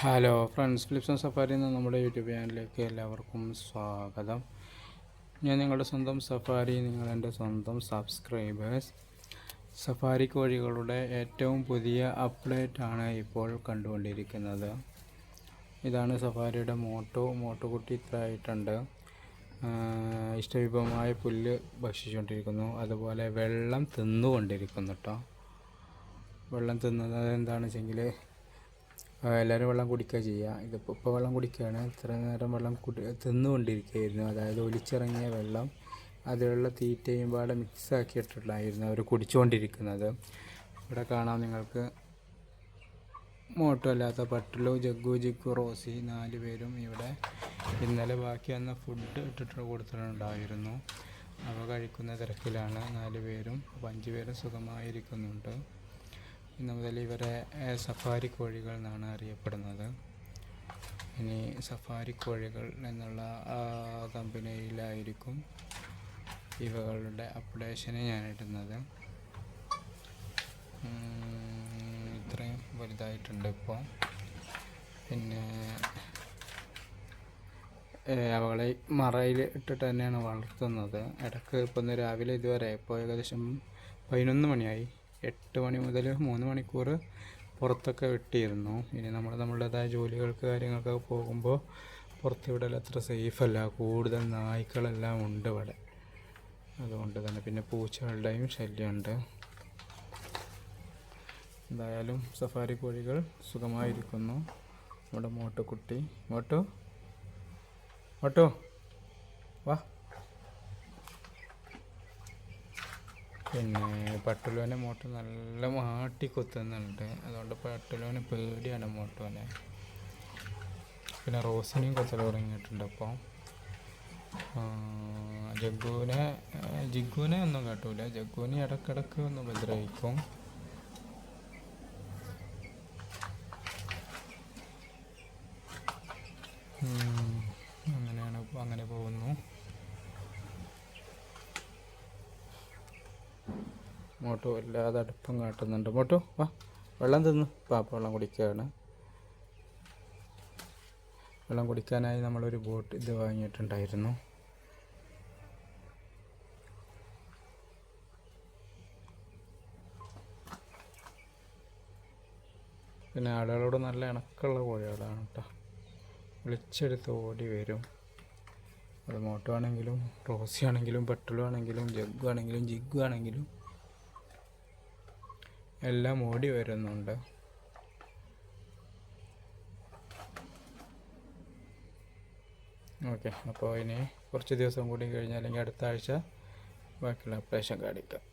Hello friends, clips and safari എന്ന നമ്മുടെ YouTube ചാനലിലേക്ക് എല്ലാവർക്കും സ്വാഗതം. ഞാൻ നിങ്ങളുടെ സ്വന്തം സഫാരി, നിങ്ങളെൻ്റെ സ്വന്തം സബ്സ്ക്രൈബേഴ്സ്. സഫാരി കോഴികളുടെ ഏറ്റവും പുതിയ അപ്ഡേറ്റ് ആണ് ഇപ്പോൾ കണ്ടുകൊണ്ടിരിക്കുന്നത്. ഇതാണ് സഫാരിയുടെ മോട്ടോ കുട്ടി ഇത്ര ആയിട്ടുണ്ട്. ഇഷ്ടവിഭവമായ പുല്ല് ഭക്ഷിച്ചുകൊണ്ടിരിക്കുന്നു, അതുപോലെ വെള്ളം തിന്നുകൊണ്ടിരിക്കുന്നു കേട്ടോ. വെള്ളം തിന്നുന്നത് എന്താണെന്ന് വെച്ചെങ്കിൽ എല്ലാവരും വെള്ളം കുടിക്കുക ചെയ്യുക. ഇപ്പോൾ വെള്ളം കുടിക്കുകയാണ്. ഇത്ര നേരം വെള്ളം തിന്നുകൊണ്ടിരിക്കുകയായിരുന്നു. അതായത് ഒലിച്ചിറങ്ങിയ വെള്ളം അതിലുള്ള തീറ്റയും പാടെ മിക്സാക്കിയിട്ടുള്ളായിരുന്നു അവർ കുടിച്ചുകൊണ്ടിരിക്കുന്നത്. ഇവിടെ കാണാം നിങ്ങൾക്ക്. മോട്ടോ അല്ലാത്ത പട്ടുലു, ജഗ്ഗു, ജിക്കു, റോസി 4 പേരും ഇവിടെ ഇന്നലെ ബാക്കി വന്ന ഫുഡ് ഇട്ടിട്ട് കൊടുത്തിട്ടുണ്ടായിരുന്നു. അവ കഴിക്കുന്ന തിരക്കിലാണ് 4 പേരും. 5 പേരും സുഖമായിരിക്കുന്നുണ്ട്. ഇന്ന് മുതൽ ഇവരെ സഫാരി കോഴികൾ എന്നാണ് അറിയപ്പെടുന്നത്. ഇനി സഫാരി കോഴികൾ എന്നുള്ള കമ്പനിയിലായിരിക്കും ഇവകളുടെ അപ്ഡേഷന് ഞാൻ ഇടുന്നത്. ഇത്രയും വലുതായിട്ടുണ്ട് ഇപ്പോൾ. പിന്നെ അവളെ മറയിൽ ഇട്ടിട്ട് തന്നെയാണ് വളർത്തുന്നത്. ഇടയ്ക്ക് ഇപ്പം ഇന്ന് രാവിലെ ഇതുവരെ ഇപ്പോൾ ഏകദേശം 11 മണിയായി. 8 മണി മുതൽ 3 മണിക്കൂർ പുറത്തൊക്കെ വിട്ടിരുന്നു. ഇനി നമ്മളുടേതായ ജോലികൾക്ക് കാര്യങ്ങൾക്കൊക്കെ പോകുമ്പോൾ പുറത്ത് വിടൽ അത്ര സേഫല്ല. കൂടുതൽ നായ്ക്കളെല്ലാം ഉണ്ട് ഇവിടെ. അതുകൊണ്ട് തന്നെ പിന്നെ പൂച്ചകളുടെയും ശല്യമുണ്ട്. എന്തായാലും സഫാരി കോഴികൾ സുഖമായിരിക്കുന്നു. നമ്മുടെ മോട്ടുകുട്ടി മോട്ടോ വാ. പിന്നെ പട്ടുലോനെ മോട്ടോ നല്ല മാട്ടി കൊത്തുന്നുണ്ട്. അതുകൊണ്ട് പട്ടുലോന് പേടിയാണ് മോട്ടോനെ. പിന്നെ റോസിനെയും കൊത്തൽ തുടങ്ങിയിട്ടുണ്ട്. അപ്പോൾ ജിഗ്ഗുവിനെ ഒന്നും കാട്ടൂല. ജഗ്ഗുവിനെ ഇടക്കിടക്ക് ഒന്ന് ഉപദ്രവിക്കും. അങ്ങനെ പോകുന്നു. മോട്ടോ വല്ലാതെ അടുപ്പം കാട്ടുന്നുണ്ട്. മോട്ടോ വാ, വെള്ളം തിന്നു. പാപ്പ വെള്ളം കുടിക്കുകയാണ്. വെള്ളം കുടിക്കാനായി നമ്മളൊരു ഇത് വാങ്ങിയിട്ടുണ്ടായിരുന്നു. പിന്നെ ആളുകളോട് നല്ല ഇണക്കമുള്ള കോഴികളാണ് കേട്ടോ. വിളിച്ചെടുത്ത് ഓടി വരും. അത് മോട്ടോ ആണെങ്കിലും റോസി ആണെങ്കിലും പട്ടുലു ആണെങ്കിലും ജഗ്ഗു ആണെങ്കിലും ജിഗ്ഗു ആണെങ്കിലും എല്ലാം ഓടി വരുന്നുണ്ട്. ഓക്കെ, അപ്പോൾ ഇനി കുറച്ച് ദിവസം കൂടി കഴിഞ്ഞാൽ, അല്ലെങ്കിൽ അടുത്ത ആഴ്ച ബാക്കിയുള്ള അപ്ഡേഷൻ കാണിക്കാം.